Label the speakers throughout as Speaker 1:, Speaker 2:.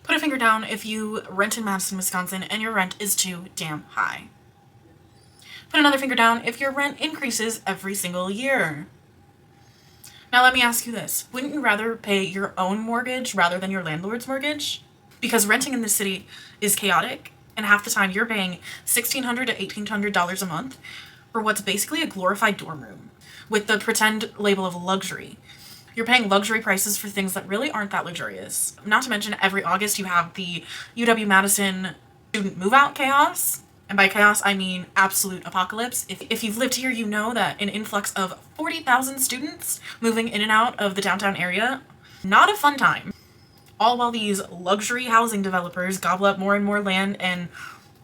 Speaker 1: Put a finger down if you rent in Madison, Wisconsin, and your rent is too damn high. Put another finger down if your rent increases every single year. Now let me ask you this. Wouldn't you rather pay your own mortgage rather than your landlord's mortgage? Because renting in this city is chaotic, and half the time you're paying $1,600 to $1,800 a month for what's basically a glorified dorm room with the pretend label of luxury. You're paying luxury prices for things that really aren't that luxurious. Not to mention, every August you have the UW-Madison student move-out chaos. And by chaos, I mean absolute apocalypse. If you've lived here, you know that an influx of 40,000 students moving in and out of the downtown area, not a fun time. All while these luxury housing developers gobble up more and more land and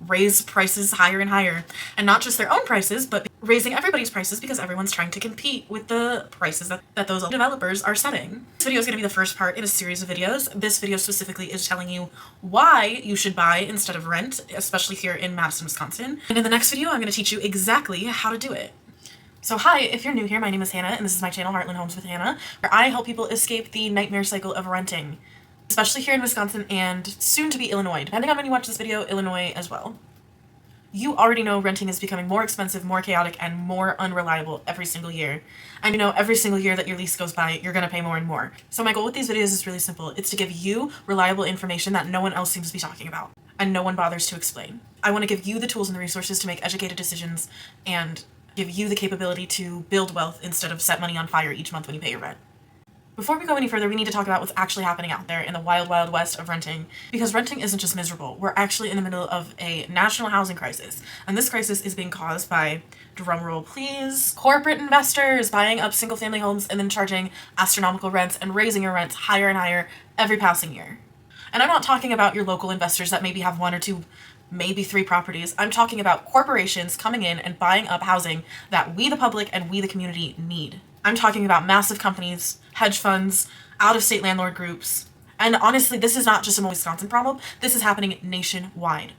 Speaker 1: raise prices higher and higher. And not just their own prices, but raising everybody's prices because everyone's trying to compete with the prices that those developers are setting. This video is going to be the first part in a series of videos. This video specifically is telling you why you should buy instead of rent, especially here in Madison, Wisconsin. And in the next video, I'm going to teach you exactly how to do it. So hi, if you're new here, my name is Hannah, and this is my channel, Heartland Homes with Hannah, where I help people escape the nightmare cycle of renting, especially here in Wisconsin and soon to be Illinois. Depending on when you watch this video, Illinois as well. You already know renting is becoming more expensive, more chaotic, and more unreliable every single year. And you know every single year that your lease goes by, you're going to pay more and more. So my goal with these videos is really simple. It's to give you reliable information that no one else seems to be talking about, and no one bothers to explain. I want to give you the tools and the resources to make educated decisions and give you the capability to build wealth instead of set money on fire each month when you pay your rent. Before we go any further, we need to talk about what's actually happening out there in the wild, wild west of renting, because renting isn't just miserable. We're actually in the middle of a national housing crisis, and this crisis is being caused by, drumroll please, corporate investors buying up single-family homes and then charging astronomical rents and raising your rents higher and higher every passing year. And I'm not talking about your local investors that maybe have 1 or 2, maybe 3 properties. I'm talking about corporations coming in and buying up housing that we, the public, and we, the community, need. I'm talking about massive companies, hedge funds, out-of-state landlord groups. And honestly, this is not just a Wisconsin problem. This is happening nationwide.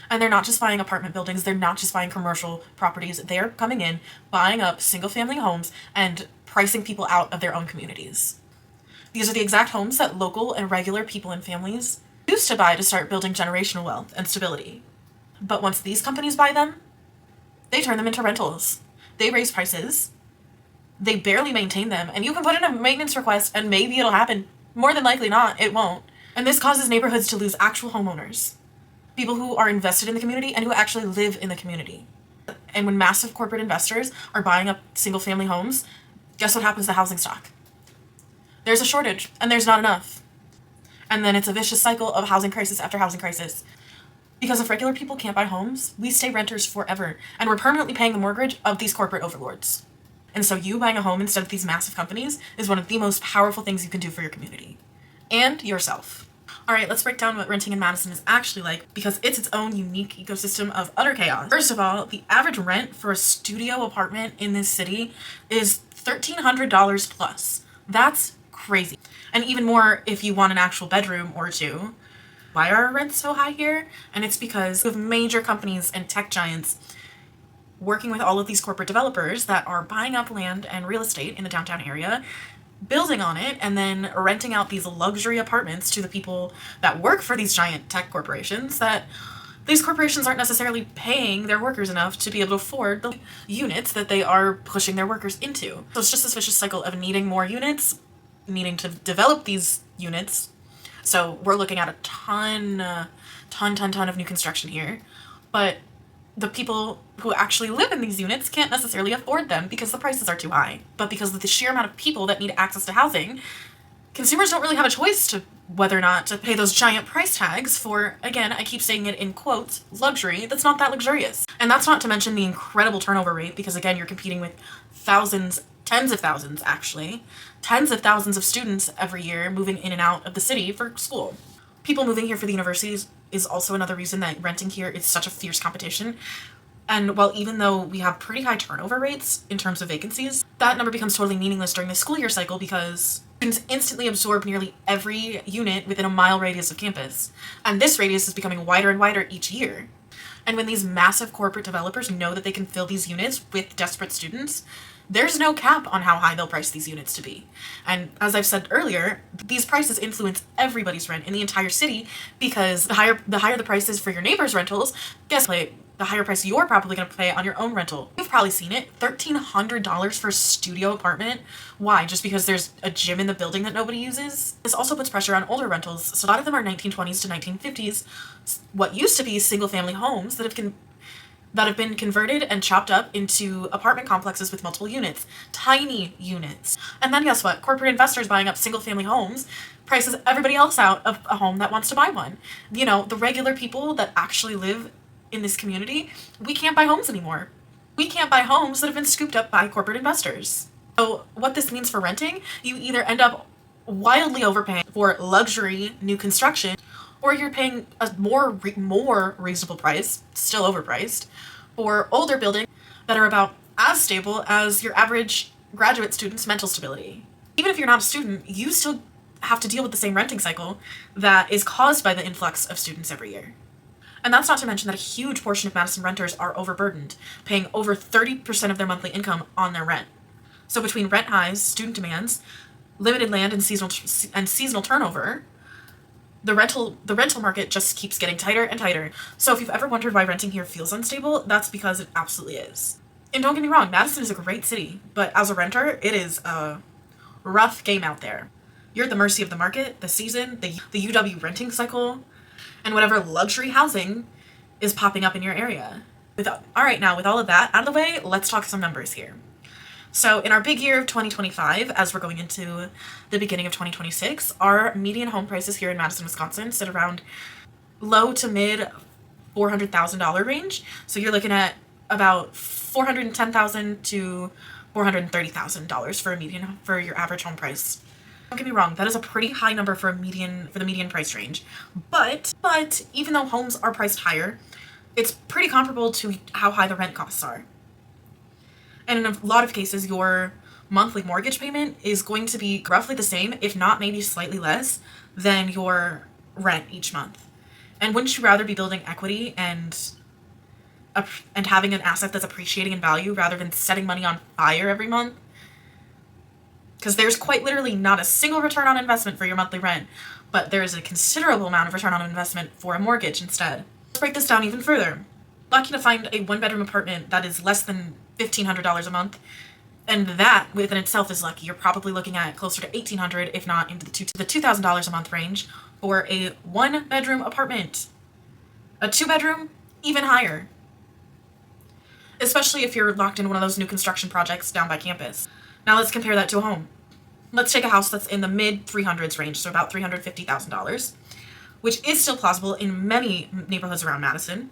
Speaker 1: And they're not just buying apartment buildings. They're not just buying commercial properties. They're coming in, buying up single-family homes, and pricing people out of their own communities. These are the exact homes that local and regular people and families used to buy to start building generational wealth and stability. But once these companies buy them, they turn them into rentals. They raise prices. They barely maintain them, and you can put in a maintenance request and maybe it'll happen. More than likely not, it won't. And this causes neighborhoods to lose actual homeowners. People who are invested in the community and who actually live in the community. And when massive corporate investors are buying up single-family homes, guess what happens to housing stock? There's a shortage, and there's not enough. And then it's a vicious cycle of housing crisis after housing crisis. Because if regular people can't buy homes, we stay renters forever, and we're permanently paying the mortgage of these corporate overlords. And so you buying a home instead of these massive companies is one of the most powerful things you can do for your community. And yourself. Alright, let's break down what renting in Madison is actually like, because it's its own unique ecosystem of utter chaos. First of all, the average rent for a studio apartment in this city is $1,300 plus. That's crazy. And even more if you want an actual bedroom or 2. Why are rents so high here? And it's because of major companies and tech giants working with all of these corporate developers that are buying up land and real estate in the downtown area, building on it, and then renting out these luxury apartments to the people that work for these giant tech corporations that these corporations aren't necessarily paying their workers enough to be able to afford the units that they are pushing their workers into. So it's just this vicious cycle of needing more units, needing to develop these units. So we're looking at a ton of new construction here, but the people who actually live in these units can't necessarily afford them because the prices are too high. But because of the sheer amount of people that need access to housing, consumers don't really have a choice to whether or not to pay those giant price tags for, again, I keep saying it in quotes, luxury that's not that luxurious. And that's not to mention the incredible turnover rate, because again, you're competing with thousands, tens of thousands actually, tens of thousands of students every year moving in and out of the city for school. People moving here for the universities is also another reason that renting here is such a fierce competition. And while even though we have pretty high turnover rates in terms of vacancies, that number becomes totally meaningless during the school year cycle because students instantly absorb nearly every unit within a mile radius of campus. And this radius is becoming wider and wider each year. And when these massive corporate developers know that they can fill these units with desperate students, There's no cap on how high they'll price these units to be. And as I've said earlier, these prices influence everybody's rent in the entire city, because the higher the prices for your neighbor's rentals, guess what? The higher price you're probably going to pay on your own rental. You've probably seen it, $1,300 for a studio apartment. Why? Just because there's a gym in the building that nobody uses? This also puts pressure on older rentals. So a lot of them are 1920s to 1950s, what used to be single-family homes that have been converted and chopped up into apartment complexes with multiple units, tiny units. And then guess what? Corporate investors buying up single-family homes prices everybody else out of a home that wants to buy one. You know, the regular people that actually live in this community, we can't buy homes anymore. We can't buy homes that have been scooped up by corporate investors. So what this means for renting, you either end up wildly overpaying for luxury new construction, or you're paying a more reasonable price, still overpriced, for older buildings that are about as stable as your average graduate student's mental stability. Even if you're not a student, you still have to deal with the same renting cycle that is caused by the influx of students every year. And that's not to mention that a huge portion of Madison renters are overburdened, paying over 30% of their monthly income on their rent. So between rent highs, student demands, limited land and seasonal turnover, the rental market just keeps getting tighter and tighter. So if you've ever wondered why renting here feels unstable, that's because it absolutely is. And don't get me wrong, Madison is a great city, but as a renter, it is a rough game out there. You're at the mercy of the market, the season, the UW renting cycle, and whatever luxury housing is popping up in your area. Alright, now with all of that out of the way, let's talk some numbers here. So in our big year of 2025, as we're going into the beginning of 2026, our median home prices here in Madison, Wisconsin sit around low to mid $400,000 range. So you're looking at about $410,000 to $430,000 for your average home price. Don't get me wrong, that is a pretty high number for the median price range. But even though homes are priced higher, it's pretty comparable to how high the rent costs are. And in a lot of cases, your monthly mortgage payment is going to be roughly the same, if not maybe slightly less, than your rent each month. And wouldn't you rather be building equity and having an asset that's appreciating in value rather than setting money on fire every month? Because there's quite literally not a single return on investment for your monthly rent, but there is a considerable amount of return on investment for a mortgage instead. Let's break this down even further. Lucky to find a one-bedroom apartment that is less than $1,500 a month, and that within itself is lucky. You're probably looking at closer to $1,800, if not into the $2,000 a month range for a one-bedroom apartment. A two-bedroom, even higher. Especially if you're locked in one of those new construction projects down by campus. Now let's compare that to a home. Let's take a house that's in the mid 300s range, so about $350,000, which is still plausible in many neighborhoods around Madison.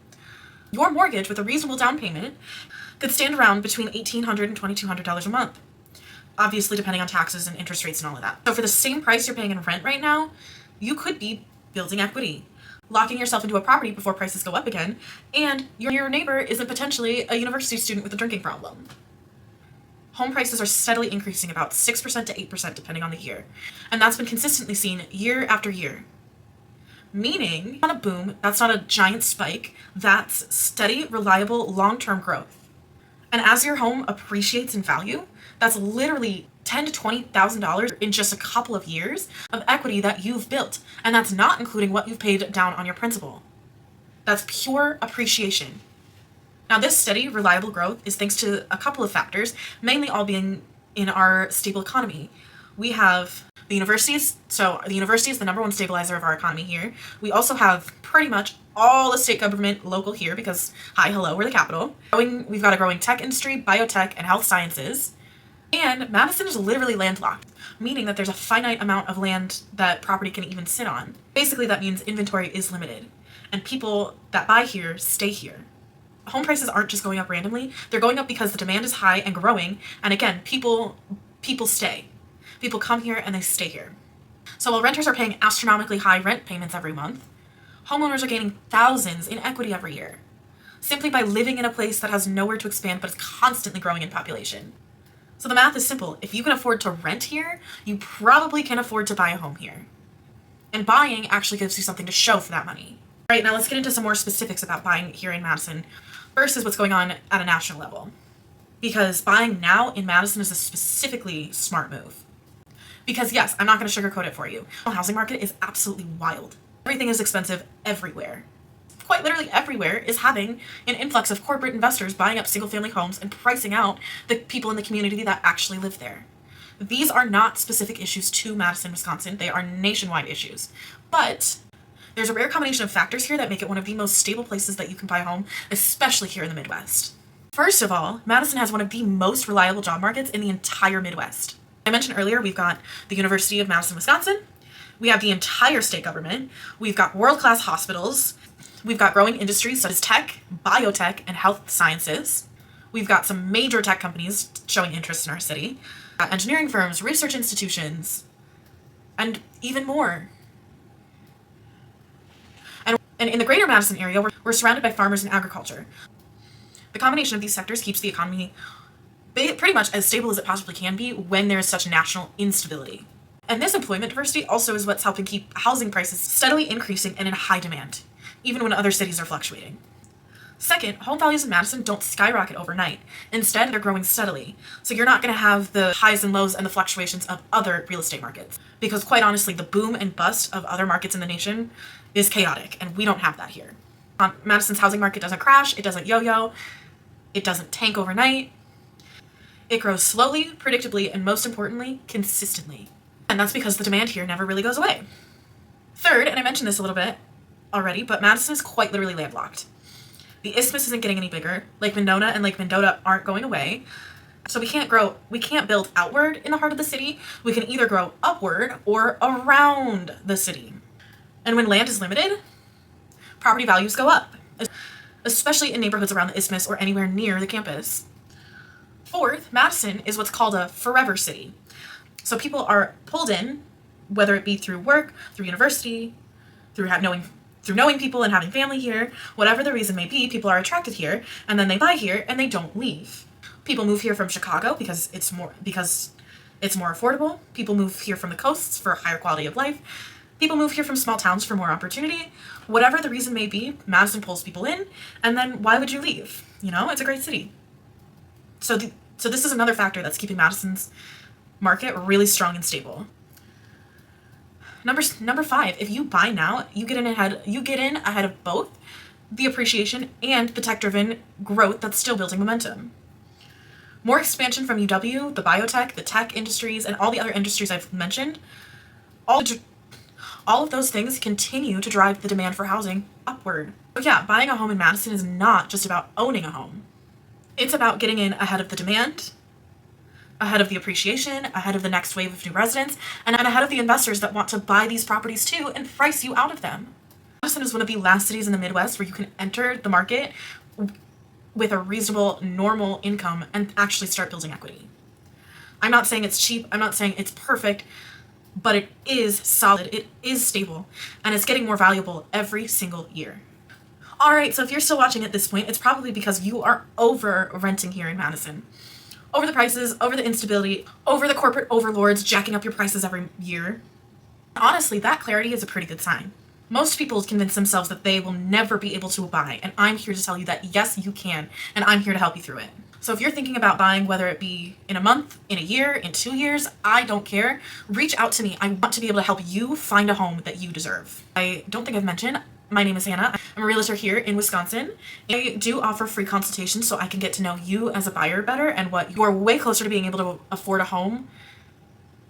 Speaker 1: Your mortgage with a reasonable down payment could stand around between $1,800 and $2,200 a month, obviously depending on taxes and interest rates and all of that. So for the same price you're paying in rent right now, you could be building equity, locking yourself into a property before prices go up again, and your neighbor isn't potentially a university student with a drinking problem. Home prices are steadily increasing about 6% to 8% depending on the year, and that's been consistently seen year after year. Meaning, not a boom, that's not a giant spike, that's steady, reliable, long-term growth. And as your home appreciates in value, that's literally $10,000 to $20,000 in just a couple of years of equity that you've built, and that's not including what you've paid down on your principal. That's pure appreciation. Now, this steady, reliable growth is thanks to a couple of factors, mainly all being in our stable economy. We have the universities, so the university is the number one stabilizer of our economy here. We also have pretty much all the state government local here because, hi, hello, we're the capital. We've got a growing tech industry, biotech, and health sciences. And Madison is literally landlocked, meaning that there's a finite amount of land that property can even sit on. Basically, that means inventory is limited, and people that buy here stay here. Home prices aren't just going up randomly. They're going up because the demand is high and growing, and again, people stay. People come here and they stay here. So while renters are paying astronomically high rent payments every month, homeowners are gaining thousands in equity every year, simply by living in a place that has nowhere to expand but is constantly growing in population. So the math is simple. If you can afford to rent here, you probably can afford to buy a home here. And buying actually gives you something to show for that money. All right, now let's get into some more specifics about buying here in Madison versus what's going on at a national level. because buying now in Madison is a specifically smart move. Because yes, I'm not going to sugarcoat it for you. The housing market is absolutely wild. Everything is expensive everywhere. Quite literally everywhere is having an influx of corporate investors buying up single-family homes and pricing out the people in the community that actually live there. These are not specific issues to Madison, Wisconsin. They are nationwide issues. But there's a rare combination of factors here that make it one of the most stable places that you can buy a home, especially here in the Midwest. First of all, Madison has one of the most reliable job markets in the entire Midwest. I mentioned earlier, we've got the University of Madison, Wisconsin. We have the entire state government. We've got world-class hospitals. We've got growing industries such as tech, biotech, and health sciences. We've got some major tech companies showing interest in our city, engineering firms, research institutions, and even more. And in the greater Madison area, we're surrounded by farmers and agriculture. The combination of these sectors keeps the economy pretty much as stable as it possibly can be when there is such national instability. And this employment diversity also is what's helping keep housing prices steadily increasing and in high demand, even when other cities are fluctuating. Second, home values in Madison don't skyrocket overnight. Instead, they're growing steadily. So you're not going to have the highs and lows and the fluctuations of other real estate markets. Because quite honestly, the boom and bust of other markets in the nation is chaotic, and we don't have that here. Madison's housing market doesn't crash, it doesn't yo-yo, it doesn't tank overnight. It grows slowly, predictably, and most importantly, consistently. And that's because the demand here never really goes away. Third, and I mentioned this a little bit already, but Madison is quite literally landlocked. The isthmus isn't getting any bigger. Lake Mendota and Lake Mendota aren't going away. So we can't build outward in the heart of the city. We can either grow upward or around the city. And when land is limited, property values go up, especially in neighborhoods around the isthmus or anywhere near the campus. Fourth, Madison is what's called a forever city. So people are pulled in, whether it be through work, through university, through knowing people and having family here, whatever the reason may be, people are attracted here, and then they buy here and they don't leave. People move here from Chicago because it's more affordable. People move here from the coasts for a higher quality of life. People move here from small towns for more opportunity. Whatever the reason may be, Madison pulls people in, and then why would you leave? You know, it's a great city. So this is another factor that's keeping Madison's market really strong and stable. Number 5, if you buy now, you get in ahead of both the appreciation and the tech-driven growth that's still building momentum. More expansion from UW, the biotech, the tech industries, and all the other industries I've mentioned, all of those things continue to drive the demand for housing upward. So yeah, buying a home in Madison is not just about owning a home. It's about getting in ahead of the demand, ahead of the appreciation, ahead of the next wave of new residents, and ahead of the investors that want to buy these properties too and price you out of them. Madison is one of the last cities in the Midwest where you can enter the market with a reasonable, normal income and actually start building equity. I'm not saying it's cheap, I'm not saying it's perfect, but it is solid, it is stable, and it's getting more valuable every single year. Alright, so if you're still watching at this point, it's probably because you are over renting here in Madison. Over the prices, over the instability, over the corporate overlords jacking up your prices every year. Honestly, that clarity is a pretty good sign. Most people convince themselves that they will never be able to buy, and I'm here to tell you that yes, you can, and I'm here to help you through it. So if you're thinking about buying, whether it be in a month, in a year, in 2 years, I don't care. Reach out to me. I want to be able to help you find a home that you deserve. I don't think I've mentioned, my name is Hannah. I'm a realtor here in Wisconsin. I do offer free consultations so I can get to know you as a buyer better and what you are way closer to being able to afford a home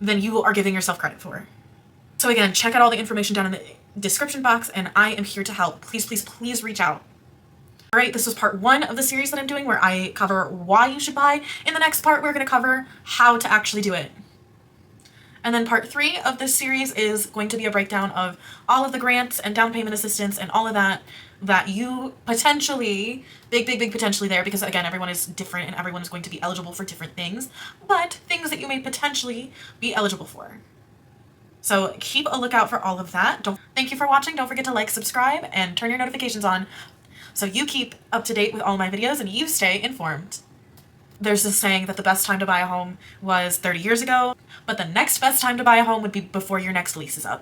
Speaker 1: than you are giving yourself credit for. So again, check out all the information down in the description box, and I am here to help. Please, please, please reach out. All right, this was part 1 of the series that I'm doing where I cover why you should buy. In the next part, we're going to cover how to actually do it. And then part 3 of this series is going to be a breakdown of all of the grants and down payment assistance and all of that you potentially, big potentially there, because again, everyone is different and everyone is going to be eligible for different things, but things that you may potentially be eligible for. So keep a lookout for all of that. Thank you for watching. Don't forget to like, subscribe, and turn your notifications on so you keep up to date with all my videos and you stay informed. There's this saying that the best time to buy a home was 30 years ago, but the next best time to buy a home would be before your next lease is up.